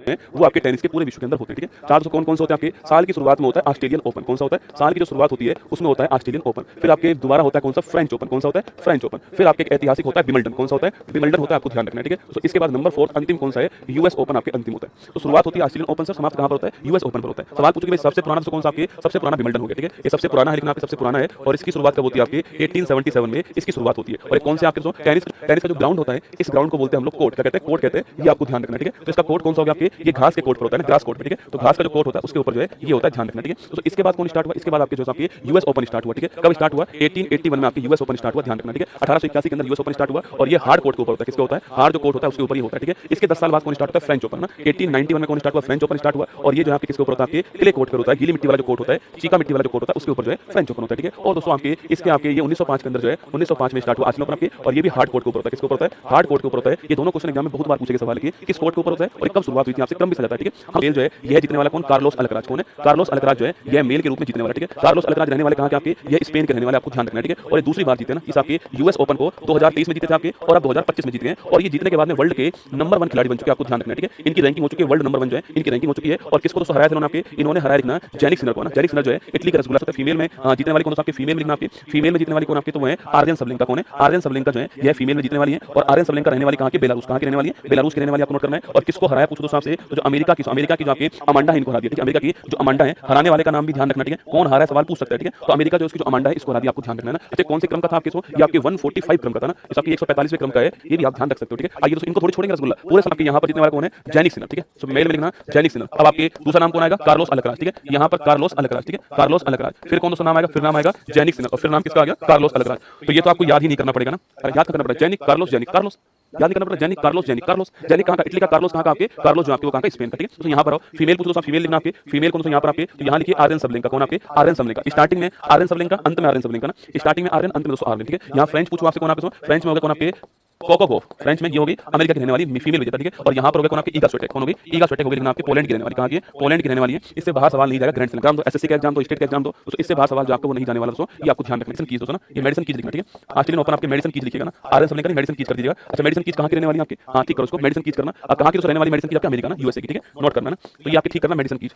हैं वो आपके टेनिस के पूरे विश्व के अंदर होते हैं। ठीक है, 400 कौन कौन से होते हैं आपके? साल की शुरुआत में होता है ऑस्ट्रेलियन ओपन। कौन सा होता है? साल की जो शुरुआत होती है उसमें होता है ऑस्ट्रेलियन ओपन। फिर आपके दोबारा होता है कौन सा? French open. कौन सा होता है? French open. फिर आपके एक ऐतिहासिक होता है विंबलडन। कौन सा होता है? विंबलडन होता है, आपको ध्यान रखना है। ठीक है, तो इसके बाद नंबर 4 अंतिम कौन सा है? यूएस ओपन आपके अंतिम होता है। तो शुरुआत होती है ऑस्ट्रेलियन ओपन से, समाप्त कहां पर होता है? यूएस ओपन पर होता है। सवाल पूछो कि भाई सबसे पुराना कौन सा? आपके सबसे पुराना विंबलडन हो गया। ठीक है, ये सबसे पुराना है, लेकिन आपके सबसे पुराना है और इसकी शुरुआत कब होती है? आपके 1877 में इसकी शुरुआत होती है। और कौन से आपके टेनिस का जो ग्राउंड होता है, इस ग्राउंड को बोलते हैं हम लोग कोर्ट। क्या कहते हैं? कोर्ट कहते हैं। ये आपको ध्यान रखना है। ठीक है, तो इसका कोर्ट कौन सा हो गया आपके? ये घास के कोर्ट पर होता है ना, ग्रास कोर्ट पे। ठीक है, तो घास का जो कोर्ट होता है उसके ऊपर जो है ये होता है, ध्यान रखना। ठीक है, तो इसके बाद कौन स्टार्ट हुआ? इसके बाद आपके जो आपके यूएस ओपन स्टार्ट हुआ। ठीक है, कब स्टार्ट हुआ? 1881 में आपके यूएस ओपन स्टार्ट हुआ, ध्यान रखना। ठीक है, 1881 के अंदर यूएस ओपन स्टार्ट हुआ और ये हार्ड कोर्ट के ऊपर होता है। किसके होता है? हार्ड जो कोर्ट होता है उसके ऊपर ही होता है। ठीक है, इसके 10 साल बाद कौन स्टार्ट होता है? फ्रेंच ओपन ना, 1891 में कौन स्टार्ट हुआ? फ्रेंच ओपन स्टार्ट हुआ। और ये जो आपके किसके ऊपर होता है? आपके क्ले कोर्ट पर होता है, गीली मिट्टी वाला जो कोर्ट होता है, चीका मिट्टी वाला जो कोर्ट होता है उसके ऊपर जो है फ्रेंच ओपन होता है। ठीक है, और दोस्तों आपके इसके आपके ये 1905 के अंदर जो है 1905 में स्टार्ट हुआ ऑस्ट्रेलियन ओपन आपके, और ये भी हार्ड कोर्ट के ऊपर होता है। किसके ऊपर होता है? हार्ड कोर्ट के ऊपर होता है। ये दोनों क्वेश्चन एग्जाम में बहुत बार पूछे गए सवाल है कि किस कोर्ट के ऊपर होता है और कब शुरुआत हुई थी, आपसे क्रम भी जाता है। ठीक है, हम खेल जो है यह जीतने वाला कौन? Carlos Alcaraz. कौन है? कार्लोस अल्कराज जो है यह मेल के रूप में जीतने वाला। ठीक है, कार्लोस अल्कराज रहने वाले कहां के? आपके ये स्पेन के रहने वाले, आपको ध्यान रखना है। ठीक है, और ये दूसरी बार जीते ना इस आपके यूएस ओपन को। 2023 में जीते थे आपके और अब 2025 में जीत गए, और ये जीतने के बाद में वर्ल्ड के नंबर 1 खिलाड़ी बन चुके हैं, आपको ध्यान रखना है। ठीक है, इनकी रैंकिंग हो चुकी है वर्ल्ड नंबर 1 जो है, इनकी रैंकिंग हो चुकी है। और किसको दोस्तों हराया था इन्होंने? आपके इन्होंने हराया ना जैनिक सिनर को ना। जैनिक सिनर जो है इटली का रसगुल्ला, फीमेल में जीतने वाली कौन? आपके फीमेल में लिखना, आपके फीमेल में जीतने वाली कौन? आपके तो वो है आर्यन सबलेंका। कौन है? आर्यन सबलेंका जो है यह फीमेल में जीतने वाली है। और आर्यन सबलेंका रहने वाली कहां की? बेलारूस। कहां की रहने वाली है? बेलारूस की रहने वाली, आपको नोट करना है। और किसको हराया पूछो दोस्तों आपसे? तो जो अमेरिका की जो आपके अमांडा है इनको हरा दिया। ठीक है, अमेरिका की जो अमांडा है, हराने वाले का नाम भी ध्यान रखना। ठीक है, कौन हारा है सवाल पूछ सकता है। ठीक है, तो अमेरिका जो उसकी जो अमांडा है इसको हरा दिया, आपको ध्यान रखना है ना। अच्छा, कौन से क्रम का था आपके? ये आपके 145 क्रम का था ना, इस आपके 145वें क्रम का है, ये भी आप ध्यान रख सकते हो। ठीक है, आइए दोस्तों इनको थोड़ी छोड़ेंगे रसगुल्ला, पूरे सब आपके यहाँ पर जीतने वाला कौन है? Jannik Sinner. ठीक है, सो मेल में लिखना जैनिक सिनर। अब आपके दूसरा नाम कौन आएगा? Carlos Alcaraz. ठीक है, यहाँ पर कार्लोस अल्कराज। ठीक है, कार्लोस अल्कराज। फिर कौन दोस्तों नाम आएगा? फिर नाम आएगा जैनिक सिनर, और फिर नाम किसका आ गया? Carlos Alcaraz. तो ये तो आपको याद ही नहीं करना पड़ेगा ना, याद करना पड़ेगा जैनिक कार्लोस, जैनिक कार्लोस, याद नहीं करना पड़ेगा। जैनिक कार्लोस, जैनिक कार्लोस, जैनिक कहां का? इटली का। कार्लोस कहां का? आपके कार्लोस जो आपके वो कहां का? स्पेन का। ठीक है, तो यहाँ पर आओ, फीमेल पूछो, फीमेल लिखना आपके, फीमेल कौन? यहाँ पर आपके तो यहाँ लिखिए आर्यन सबलेंका। कौन आपके? आर्यन सबलेंका। स्टार्टिंग में आर्यन सबलेंका, अंत में आर्यन सबलेंका ना, स्टार्टिंग में आर्यन, अंत में दोस्तों आर्यन। ठीक है, यहाँ फ्रेंच पूछो आपसे, कौन आपके? फ्रेंच में होगा कौन आपके? कोकोगोफ। फ्रेंच में ये होगी अमेरिका की रहने वाली फीमेल विजेता। ठीक है, और यहाँ पर होगा कौन आपकी? ईगा स्विटेक। कौन होगी? ईगा स्विटेक होगी, लेकिन आपके पोलैंड की रहने वाली। कहां की है? पोलैंड की रहने वाली है। इससे बाहर सवाल नहीं जाएगा। ग्रैंड स्लैम एग्जाम दो, एसएससी का एग्जाम दो, स्टेट का एग्जाम दो, तो इससे बाहर सवाल जो आपको वो नहीं जाने वाला दोस्तों, ये आपको ध्यान रखना। मेडिसिन कीज दोस्तों ना, ये मेडिसिन कीज लिखना। ठीक है, ऑस्ट्रेलियन ओपन आपके मेडिसिन कीज लिखिएगा ना, आर्यन सबलेंका नहीं, मेडिसिन कीज कर दीजिएगा। अच्छा, मेडिसिन कीज कहां की रहने वाली है आपकी? हाँ ठीक करो उसको, मेडिसिन कीज करना। अब कहां की रहने वाली मेडिसिन कीज? आपके अमेरिका ना, यूएसए की। ठीक है, नोट करना ना, तो ये आपकी ठीक करना मेडिसिन कीज।